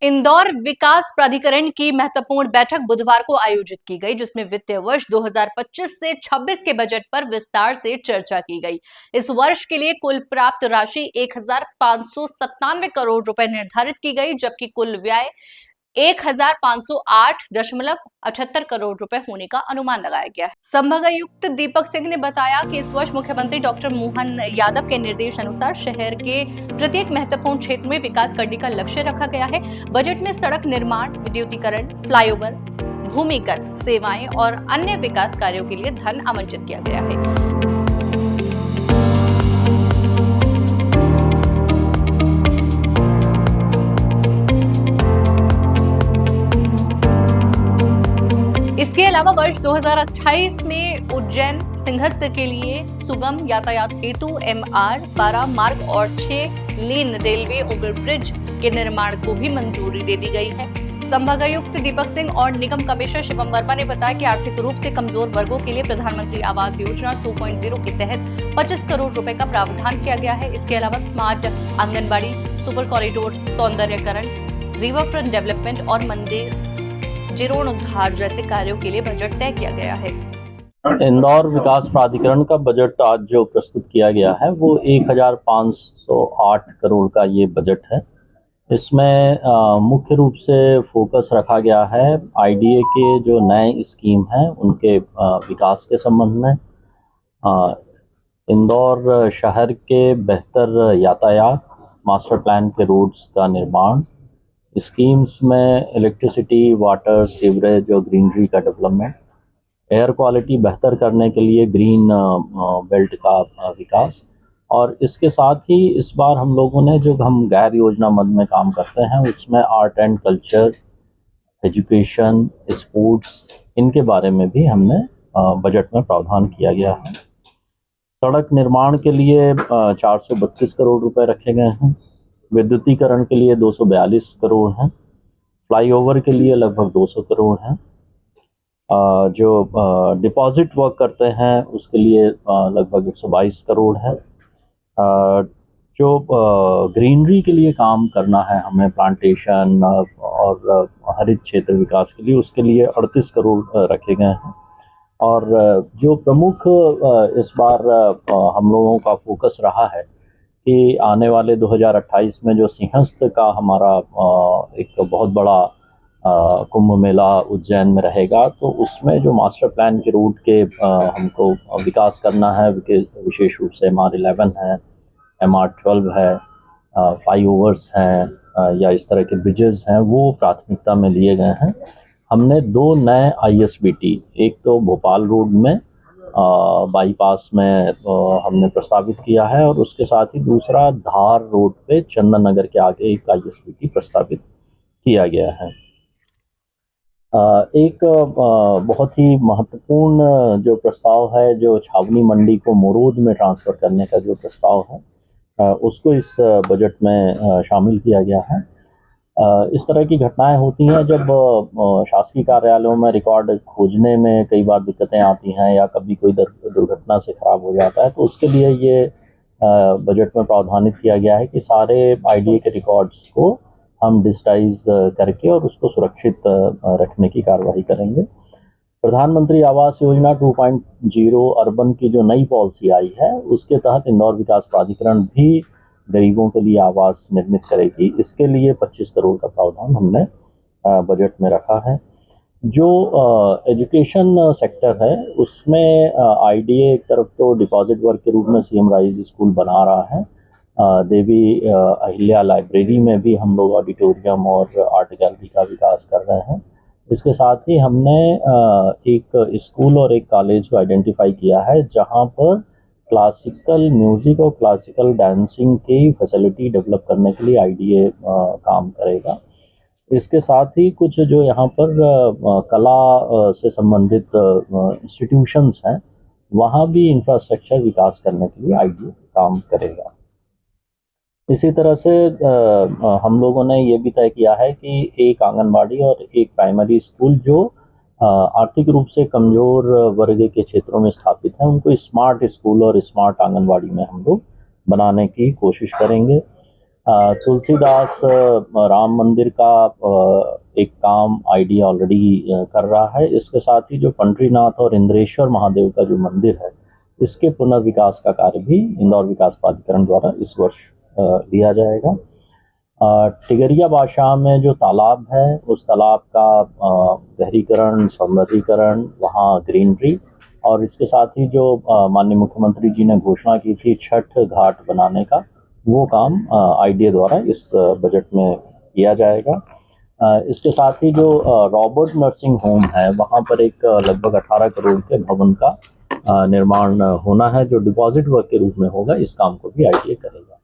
इंदौर विकास प्राधिकरण की महत्वपूर्ण बैठक बुधवार को आयोजित की गई, जिसमें वित्तीय वर्ष 2025 से 26 के बजट पर विस्तार से चर्चा की गई। इस वर्ष के लिए कुल प्राप्त राशि 1597 करोड़ रुपए निर्धारित की गई, जबकि कुल व्यय 1508.78 करोड़ रुपए होने का अनुमान लगाया गया है। संभागायुक्त दीपक सिंह ने बताया कि इस वर्ष मुख्यमंत्री डॉक्टर मोहन यादव के निर्देश अनुसार शहर के प्रत्येक महत्वपूर्ण क्षेत्र में विकास करने का लक्ष्य रखा गया है। बजट में सड़क निर्माण, विद्युतीकरण, फ्लाईओवर, भूमिगत सेवाएं और अन्य विकास कार्यों के लिए धन आवंटित किया गया है। इसके अलावा वर्ष 2028 में उज्जैन सिंहस्थ के लिए सुगम यातायात हेतु MR 12 मार्ग और 6 लेन रेलवे ओवरब्रिज के निर्माण को भी मंजूरी दे दी गई है। संभागायुक्त दीपक सिंह और निगम कमिश्नर शिवम वर्मा ने बताया कि आर्थिक रूप से कमजोर वर्गों के लिए प्रधानमंत्री आवास योजना 2.0 के तहत 25 करोड़ रुपए का प्रावधान किया गया है। इसके अलावा स्मार्ट आंगनबाड़ी, सुपर कॉरिडोर सौंदर्यकरण, रिवर फ्रंट डेवलपमेंट और मंदिर जीर्णोद्धार जैसे कार्यों के लिए बजट तय किया गया है। इंदौर विकास प्राधिकरण का बजट आज जो प्रस्तुत किया गया है वो 1508 करोड़ का ये बजट है। इसमें मुख्य रूप से फोकस रखा गया है IDA के जो नए स्कीम हैं उनके विकास के संबंध में, इंदौर शहर के बेहतर यातायात, मास्टर प्लान के रोड्स का निर्माण, स्कीम्स में इलेक्ट्रिसिटी, वाटर, सीवरेज और ग्रीनरी का डेवलपमेंट, एयर क्वालिटी बेहतर करने के लिए ग्रीन बेल्ट का विकास, और इसके साथ ही इस बार हम लोगों ने जो हम गैर योजना मद में काम करते हैं उसमें art and culture, education, sports, इनके बारे में भी हमने बजट में प्रावधान किया गया है। सड़क निर्माण के लिए 432 करोड़ रुपए रखे गए हैं, विद्युतीकरण के लिए 242 करोड़ हैं, फ्लाईओवर के लिए लगभग 200 करोड़ हैं, जो डिपॉजिट वर्क करते हैं उसके लिए लगभग 122 करोड़ है, जो ग्रीनरी के लिए काम करना है हमें, प्लांटेशन और हरित क्षेत्र विकास के लिए, उसके लिए 38 करोड़ रखे गए हैं। और जो प्रमुख इस बार हम लोगों का फोकस रहा है कि आने वाले 2028 में जो सिंहस्थ का हमारा एक बहुत बड़ा कुंभ मेला उज्जैन में रहेगा, तो उसमें जो मास्टर प्लान के रूट के हमको विकास करना है, विशेष रूप से MR11 है, MR12 है, फ्लाईओवर्स हैं या इस तरह के ब्रिजेस हैं, वो प्राथमिकता में लिए गए हैं। हमने 2 नए ISBT, एक तो भोपाल रोड में बाईपास में हमने प्रस्तावित किया है, और उसके साथ ही दूसरा धार रोड पे चंदन नगर के आगे एक ISBT प्रस्तावित किया गया है। एक बहुत ही महत्वपूर्ण जो प्रस्ताव है, जो छावनी मंडी को मोरोद में ट्रांसफ़र करने का जो प्रस्ताव है, उसको इस बजट में शामिल किया गया है। इस तरह की घटनाएं होती हैं जब शासकीय कार्यालयों में रिकॉर्ड खोजने में कई बार दिक्कतें आती हैं, या कभी कोई दुर्घटना से खराब हो जाता है, तो उसके लिए ये बजट में प्रावधानित किया गया है कि सारे IDA के रिकॉर्ड्स को हम डिजिटाइज करके और उसको सुरक्षित रखने की कार्रवाई करेंगे। प्रधानमंत्री आवास योजना 2.0 अर्बन की जो नई पॉलिसी आई है, उसके तहत इंदौर विकास प्राधिकरण भी गरीबों के लिए आवास निर्मित करेगी। इसके लिए 25 करोड़ का प्रावधान हमने बजट में रखा है। जो एजुकेशन सेक्टर है उसमें IDA एक तरफ तो डिपॉजिट वर्क के रूप में CM राइज स्कूल बना रहा है, देवी अहिल्या लाइब्रेरी में भी हम लोग ऑडिटोरियम और आर्ट गैलरी का विकास कर रहे हैं। इसके साथ ही हमने एक स्कूल और एक कॉलेज को आइडेंटिफाई किया है जहां पर क्लासिकल म्यूज़िक और क्लासिकल डांसिंग की फैसिलिटी डेवलप करने के लिए IDA काम करेगा। इसके साथ ही कुछ जो यहाँ पर कला से संबंधित इंस्टीट्यूशंस हैं, वहाँ भी इंफ्रास्ट्रक्चर विकास करने के लिए IDA काम करेगा। इसी तरह से हम लोगों ने ये भी तय किया है कि एक आंगनबाड़ी और एक प्राइमरी स्कूल जो आर्थिक रूप से कमज़ोर वर्ग के क्षेत्रों में स्थापित हैं, उनको स्मार्ट स्कूल और स्मार्ट आंगनबाड़ी में हम लोग बनाने की कोशिश करेंगे। तुलसीदास राम मंदिर का एक काम आईडी ऑलरेडी कर रहा है। इसके साथ ही जो पंडरीनाथ और इंद्रेश्वर महादेव का जो मंदिर है, इसके पुनर्विकास का कार्य भी इंदौर विकास प्राधिकरण द्वारा इस वर्ष लिया जाएगा। टिगरिया बादशाह में जो तालाब है, उस तालाब का गहरीकरण, सौंदर्यीकरण, वहाँ ग्रीनरी, और इसके साथ ही जो माननीय मुख्यमंत्री जी ने घोषणा की थी छठ घाट बनाने का, वो काम आईडीए द्वारा इस बजट में किया जाएगा। इसके साथ ही जो रॉबर्ट नर्सिंग होम है, वहाँ पर एक लगभग 18 करोड़ के भवन का निर्माण होना है, जो डिपॉजिट वर्क के रूप में होगा। इस काम को भी आईडीए करेगा।